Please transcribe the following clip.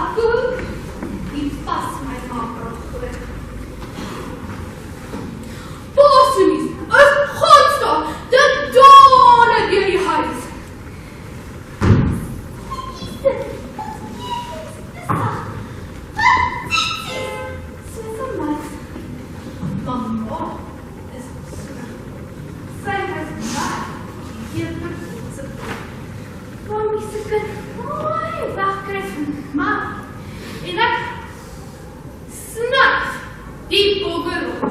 Aku niet pas mijn makker gelegd. Bossemies, een godsdag, de donen weer je huis. Mama is zij heeft waar hier vervoerd. Waarom is het een mooie wakker maar in het snapt die bogerop.